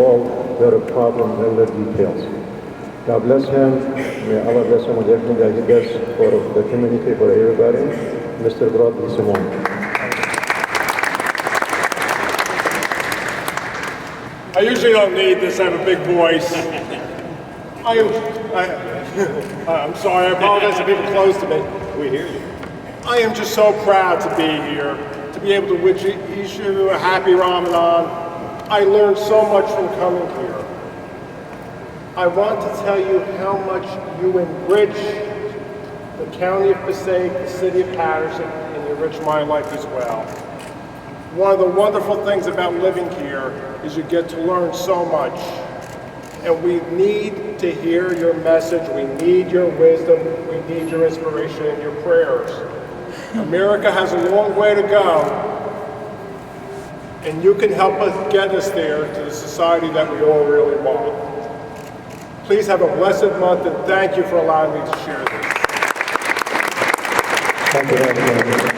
all their problem and their details. God bless him. May Allah bless him with everything that he does for the community, for everybody. Mr. Bradley Simon. I usually don't need this. I have a big voice. I'm sorry. I apologize to people close to me. We hear you. I am just so proud to be here, to be able to wish each of you a happy Ramadan. I learned so much from coming here. I want to tell you how much you enrich the county of Passaic, the city of Passaic, and you enrich my life as well. One of the wonderful things about living here is you get to learn so much. And we need to hear your message, we need your wisdom, we need your inspiration and your prayers. America has a long way to go, and you can help us get us there to the society that we all really want. Please have a blessed month, and thank you for allowing me to share this. Thank you very much.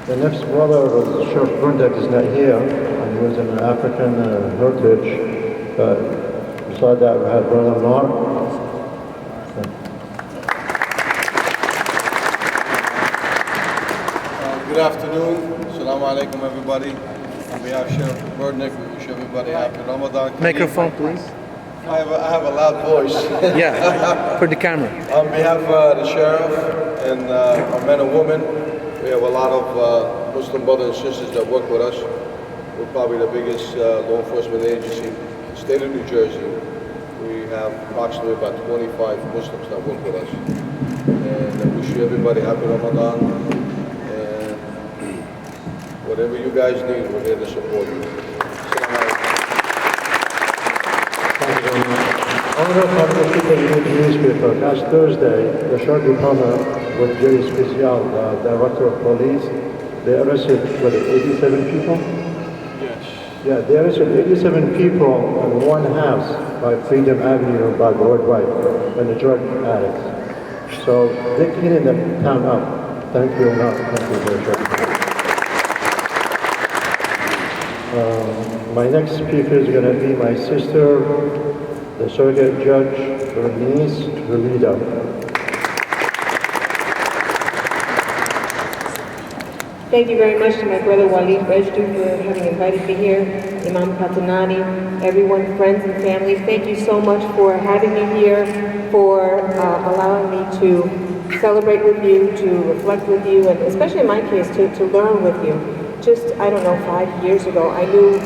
The next brother was Sheriff Brundak is not here, and he was an African heritage. Beside that, we had Brother Mark. Good afternoon. Assalamu alaikum, everybody. On behalf of Sheriff Burnick, we wish everybody happy Ramadan. Microphone, please. I have a loud voice. Yeah, for the camera. On behalf of the Sheriff and our men and women, we have a lot of Muslim brothers and sisters that work with us. We're probably the biggest law enforcement agency in the state of New Jersey. We have approximately about 25 Muslims that work with us. And I wish everybody happy Ramadan. And whatever you guys need, we're here to support you. Honorable partnership with the newspaper. Last Thursday, the sheriff department with Jerry Special, the director of police, they arrested 87 people? Yes. Yeah, they arrested 87 people in one house by Freedom Avenue by Broadway and the drug addicts. So they're cleaning the town up. Thank you enough. Thank you very much. My next speaker is going to be my sister, the surrogate judge, her niece, Relida. Thank you very much to my brother Walid Rejdu for having invited me here, Imam Katanani, everyone, friends and family. Thank you so much for having me here, for allowing me to celebrate with you, to reflect with you, and especially in my case, to learn with you. Just, I don't know, 5 years ago, I knew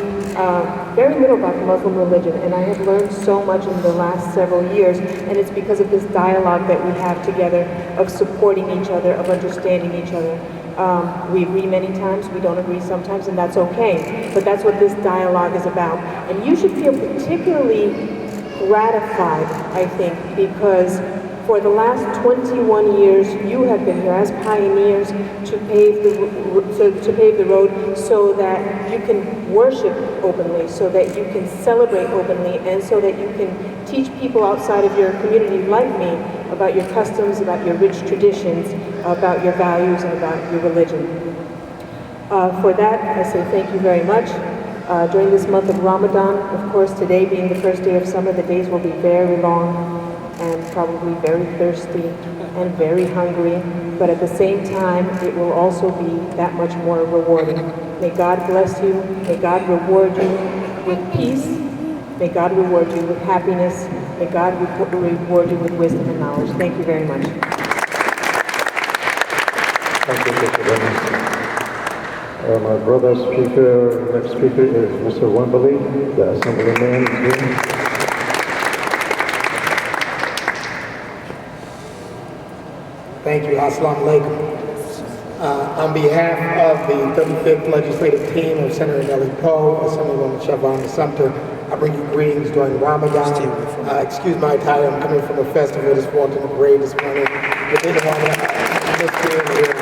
very little about the Muslim religion, and I have learned so much in the last several years, and it's because of this dialogue that we have together of supporting each other, of understanding each other. We agree many times, we don't agree sometimes, and that's okay. But that's what this dialogue is about. And you should feel particularly gratified, I think, because for the last 21 years, you have been here as pioneers to pave the road so that you can worship openly, so that you can celebrate openly, and so that you can teach people outside of your community like me about your customs, about your rich traditions, about your values, and about your religion. For that, I say thank you very much. During this month of Ramadan, of course, today being the first day of summer, the days will be very long and probably very thirsty and very hungry, but at the same time, it will also be that much more rewarding. May God bless you. May God reward you with peace. May God reward you with happiness. May God reward you with wisdom and knowledge. Thank you very much. Thank you, Mr. Dennis. My brother speaker, next speaker is Mr. Wembley, the Assemblyman is here. Thank you. Assalamu alaikum. On behalf of the 35th Legislative Team of Senator Nellie Poe, Assemblywoman Shavon Sumter, I bring you greetings during Ramadan. Excuse my attire, I'm coming from a festival, just walked in the parade this morning. But didn't want to miss being here.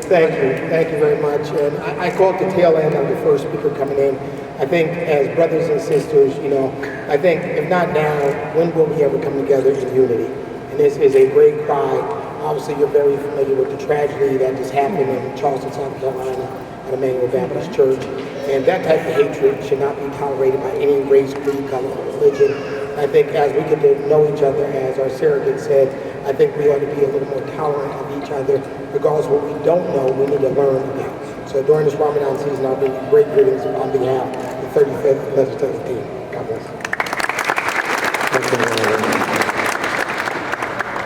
Thank you very much. And I caught the tail end of the first speaker coming in. I think as brothers and sisters, you know, I think if not now, when will we ever come together in unity? And this is a great cry. Obviously, you're very familiar with the tragedy that just happened in Charleston, South Carolina at Emmanuel Baptist Church. And that type of hatred should not be tolerated by any race, creed, color, or religion. I think as we get to know each other, as our surrogate said, I think we ought to be a little more tolerant of each other. Regardless of what we don't know, we need to learn about. So during this Ramadan season, I'll bring you great greetings on behalf of the 35th Legislative Team. God bless.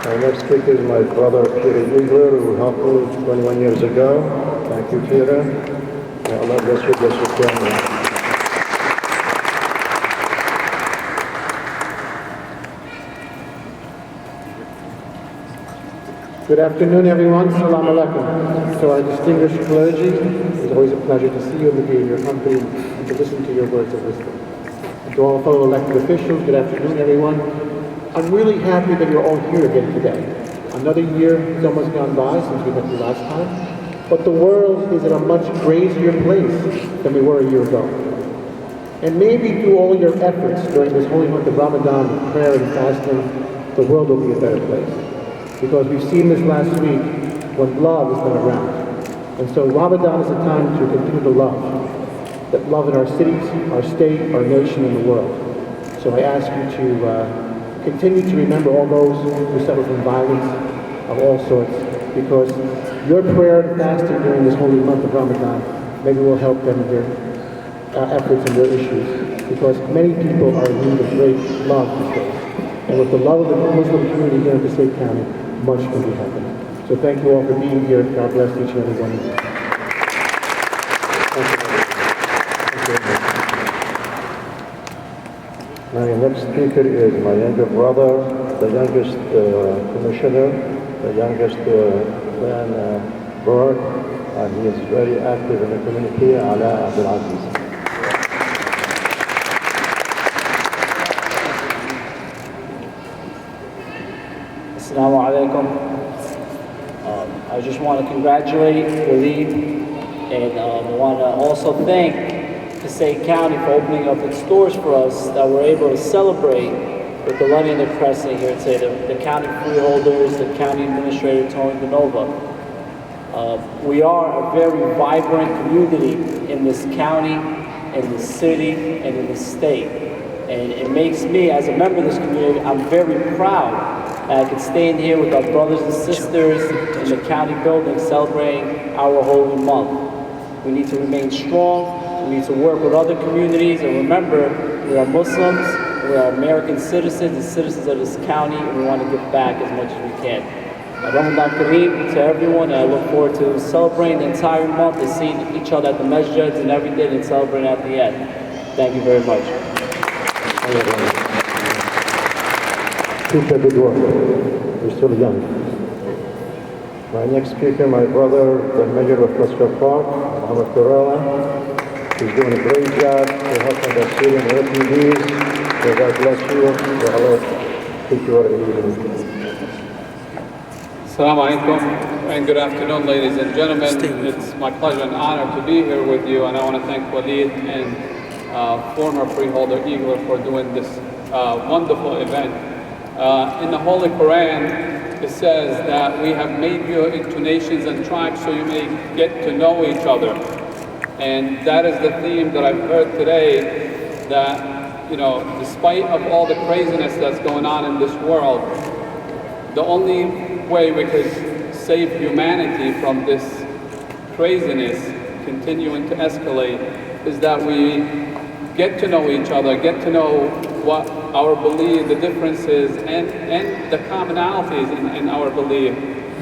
Our next speaker is my brother Peter Igler, who helped me 21 years ago. Thank you, Peter. May Allah bless you, bless your family. Good afternoon, everyone. Assalamu alaikum. To our distinguished clergy, it's always a pleasure to see you and to be in your company and to listen to your words of wisdom. And to all fellow elected officials, good afternoon, everyone. I'm really happy that you're all here again today. Another year has almost gone by since we met you last time, but the world is in a much crazier place than we were a year ago. And maybe through all your efforts during this holy month of Ramadan, with prayer and fasting, the world will be a better place. Because we've seen this last week when love has been around. And so Ramadan is a time to continue to love. That love in our cities, our state, our nation, and the world. So I ask you to continue to remember all those who suffer from violence of all sorts, because your prayer and fasting during this holy month of Ramadan maybe will help them in their efforts and their issues, because many people are in need of great love these days. And with the love of the Muslim community here in Passaic County, much can be happening. So thank you all for being here. God bless each and every one of you. My next speaker is my younger brother, the youngest commissioner, the youngest clan board, and he is very active in the community, Ala Abdul Aziz. Assalamu alaikum. I just want to congratulate Waleed, and I want to also thank Passaic County for opening up its doors for us, that we're able to celebrate with the Lunny and the Crescent here today, the county freeholders, the county administrator, Tony DeNova. We are a very vibrant community in this county, in the city, and in the state. And it makes me, as a member of this community, I'm very proud that I can stand here with our brothers and sisters in the county building celebrating our holy month. We need to remain strong, we need to work with other communities, and remember, we are Muslims, we are American citizens and citizens of this county, and we want to give back as much as we can. Ramadan Kareem to everyone, and I look forward to celebrating the entire month and seeing each other at the masjids and everything and celebrating at the end. Thank you very much. Keep up the good work. You're still young. My next speaker, my brother, the mayor of Prescott Park, Mohammed Kurala. He's doing a great job to help the Syrian refugees. May God bless you. May Allah keep you out of evil. Assalamu alaikum and good afternoon, ladies and gentlemen. It's my pleasure and honor to be here with you, and I want to thank Waleed and former freeholder Igler for doing this wonderful event. In the Holy Quran, it says that we have made you into nations and tribes so you may get to know each other. And that is the theme that I've heard today, that, you know, despite of all the craziness that's going on in this world, the only way we could save humanity from this craziness continuing to escalate is that we get to know each other, get to know what our belief, the differences, and the commonalities in our belief,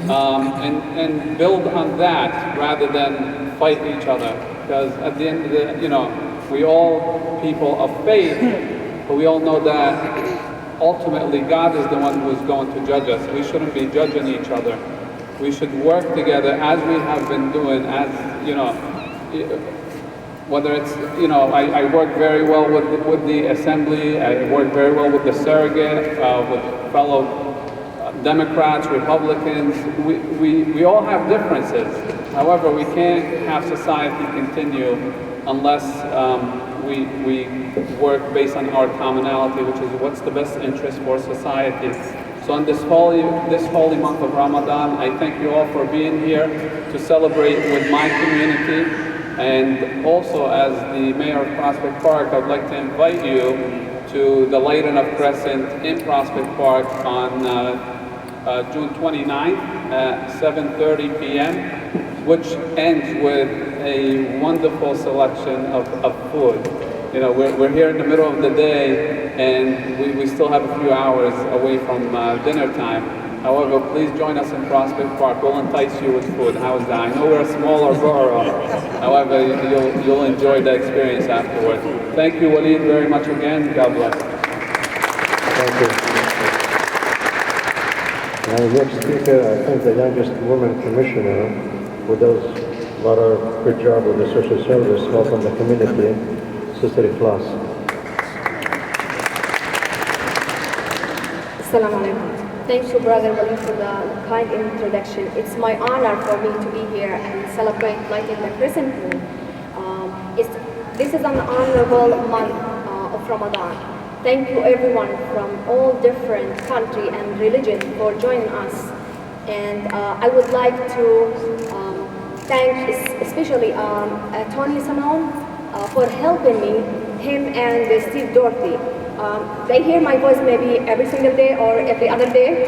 and build on that rather than fight each other. Because at the end of the, you know, we all people of faith, but we all know that ultimately God is the one who is going to judge us. We shouldn't be judging each other. We should work together as we have been doing, as, you know, whether it's, you know, I work very well with the assembly, I work very well with the surrogate, with fellow Democrats, Republicans. We all have differences. However, we can't have society continue unless we work based on our commonality, which is what's the best interest for society. So on this holy month of Ramadan, I thank you all for being here to celebrate with my community. And also, as the mayor of Prospect Park, I'd like to invite you to the Light Enough Crescent in Prospect Park on June 29th at 7:30 p.m., which ends with a wonderful selection of food. You know, we're here in the middle of the day, and we still have a few hours away from dinner time. However, please join us in Prospect Park. We'll entice you with food. How's that? I know we're a smaller borough. However, you'll enjoy the experience afterwards. Thank you, Waleed, very much again. God bless. Thank you. Our next speaker, I think the youngest woman commissioner, who does a lot of good job with the social service, help in the community, Sister Ikhlas. Assalamu alaikum. Thank you, Brother Waleed, for the kind introduction. It's my honor for me to be here and celebrate lighting the crescent moon. This is an honorable month of Ramadan. Thank you everyone from all different country and religion for joining us. And I would like to thank especially Tony Simone for helping me, him and Steve Dorothy. They hear my voice maybe every single day or every other day.